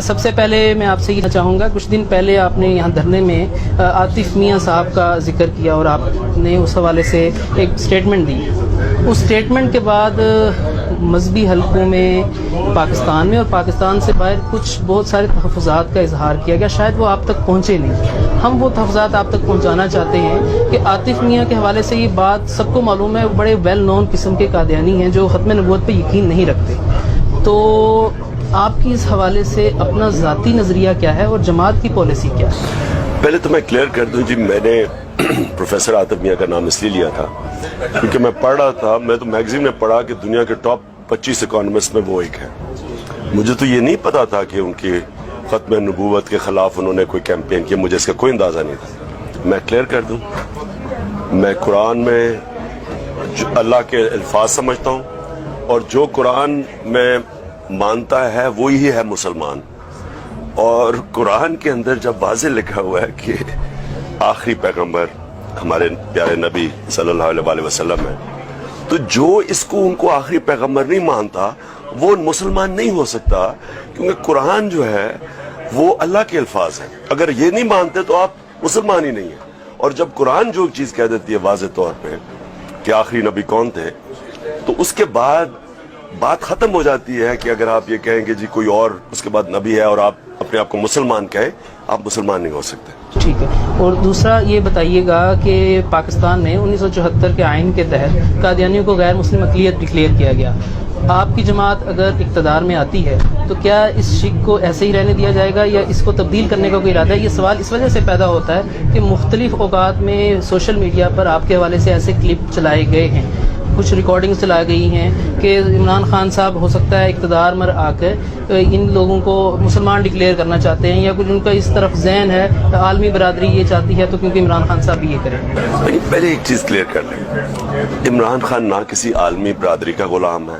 سب سے پہلے میں آپ سے یہ چاہوں گا، کچھ دن پہلے آپ نے یہاں دھرنے میں عاطف میاں صاحب کا ذکر کیا اور آپ نے اس حوالے سے ایک اسٹیٹمنٹ دی۔ اس اسٹیٹمنٹ کے بعد مذہبی حلقوں میں پاکستان میں اور پاکستان سے باہر کچھ بہت سارے تحفظات کا اظہار کیا گیا، شاید وہ آپ تک پہنچے نہیں۔ ہم وہ تحفظات آپ تک پہنچانا چاہتے ہیں کہ عاطف میاں کے حوالے سے یہ بات سب کو معلوم ہے، وہ بڑے ویل نون قسم کے قادیانی ہیں جو ختم نبوت پہ یقین نہیں رکھتے۔ تو آپ کی اس حوالے سے اپنا ذاتی نظریہ کیا ہے اور جماعت کی پالیسی کیا ہے؟ پہلے تو میں کلیئر کر دوں جی، میں نے پروفیسر عاطف میاں کا نام اس لیے لیا تھا کیونکہ میں پڑھ رہا تھا، میں تو میگزین میں پڑھا کہ دنیا کے ٹاپ 25 اکانومسٹ میں وہ ایک ہے۔ مجھے تو یہ نہیں پتا تھا کہ ان کی ختم نبوت کے خلاف انہوں نے کوئی کیمپین کیا، مجھے اس کا کوئی اندازہ نہیں تھا۔ میں کلیئر کر دوں، میں قرآن میں اللہ کے الفاظ سمجھتا ہوں اور جو قرآن میں مانتا ہے وہی ہے مسلمان، اور قرآن کے اندر جب واضح لکھا ہوا ہے کہ آخری پیغمبر ہمارے پیارے نبی صلی اللہ علیہ وسلم ہے، تو جو اس کو ان کو آخری پیغمبر نہیں مانتا وہ مسلمان نہیں ہو سکتا، کیونکہ قرآن جو ہے وہ اللہ کے الفاظ ہیں۔ اگر یہ نہیں مانتے تو آپ مسلمان ہی نہیں ہیں۔ اور جب قرآن جو چیز کہہ دیتی ہے واضح طور پہ کہ آخری نبی کون تھے، تو اس کے بعد بات ختم ہو جاتی ہے کہ اگر آپ یہ کہیں کہ جی کوئی اور اس کے بعد نبی ہے اور آپ اپنے آپ کو مسلمان کہیں، آپ مسلمان نہیں ہو سکتے۔ ٹھیک ہے، اور دوسرا یہ بتائیے گا کہ پاکستان میں 1974 کے آئین کے تحت قادیانیوں کو غیر مسلم اقلیت ڈکلیئر کیا گیا۔ آپ کی جماعت اگر اقتدار میں آتی ہے تو کیا اس شک کو ایسے ہی رہنے دیا جائے گا یا اس کو تبدیل کرنے کا کوئی ارادہ ہے؟ یہ سوال اس وجہ سے پیدا ہوتا ہے کہ مختلف اوقات میں سوشل میڈیا پر آپ کے حوالے سے ایسے کلپ چلائے گئے ہیں، کچھ ریکارڈنگ چلائی گئی ہیں کہ عمران خان صاحب ہو سکتا ہے اقتدار میں آ کے ان لوگوں کو مسلمان ڈکلیئر کرنا چاہتے ہیں، یا کچھ ان کا اس طرف ذہن ہے عالمی برادری یہ چاہتی ہے تو کیونکہ عمران خان صاحب بھی یہ کریں۔ پہلے ایک چیز کلیئر کر لیں، عمران خان نہ کسی عالمی برادری کا غلام ہے،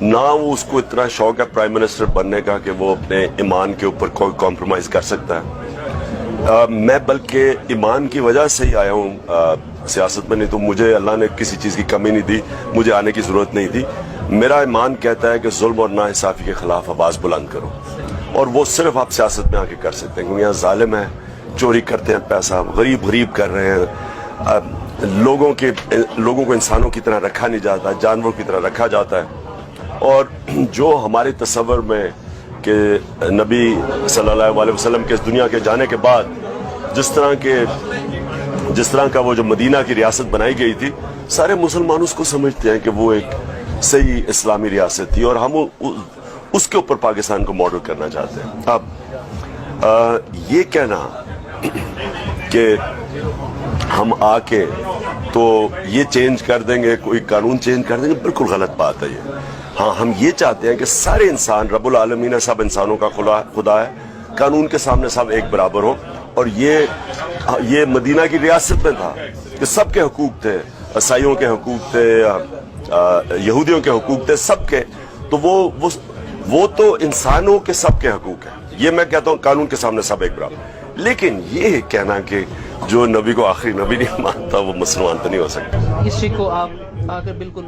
نہ وہ اس کو اتنا شوق ہے پرائم منسٹر بننے کا کہ وہ اپنے ایمان کے اوپر کوئی کمپرومائز کر سکتا ہے۔ میں بلکہ ایمان کی وجہ سے ہی آیا ہوں سیاست میں، نہیں تو مجھے اللہ نے کسی چیز کی کمی نہیں دی، مجھے آنے کی ضرورت نہیں تھی۔ میرا ایمان کہتا ہے کہ ظلم اور ناانصافی کے خلاف آواز بلند کرو، اور وہ صرف آپ سیاست میں آ کے کر سکتے ہیں، کیونکہ یہاں ظالم ہے، چوری کرتے ہیں پیسہ، غریب کر رہے ہیں، لوگوں کو انسانوں کی طرح رکھا نہیں جاتا، جانوروں کی طرح رکھا جاتا ہے۔ اور جو ہمارے تصور میں کہ نبی صلی اللہ علیہ وسلم کے اس دنیا کے جانے کے بعد جس طرح کا وہ جو مدینہ کی ریاست بنائی گئی تھی، سارے مسلمان اس کو سمجھتے ہیں کہ وہ ایک صحیح اسلامی ریاست تھی، اور ہم اس کے اوپر پاکستان کو ماڈل کرنا چاہتے ہیں۔ اب یہ کہنا کہ ہم آ کے تو یہ چینج کر دیں گے، کوئی قانون چینج کر دیں گے، بالکل غلط بات ہے یہ۔ ہاں، ہم یہ چاہتے ہیں کہ سارے انسان، رب العالمین ہے، سب انسانوں کا خدا ہے، قانون کے سامنے سب ایک برابر ہوں، اور یہ مدینہ کی ریاست میں تھا کہ سب کے حقوق تھے، عیسائیوں کے حقوق تھے، یہودیوں کے حقوق تھے، سب کے، تو وہ تو انسانوں کے سب کے حقوق ہیں۔ یہ میں کہتا ہوں قانون کے سامنے سب ایک برابر، لیکن یہ کہنا کہ جو نبی کو آخری نبی نہیں مانتا وہ مسلمان تو نہیں ہو سکتا۔ اس شک کو آپ آ کر بالکل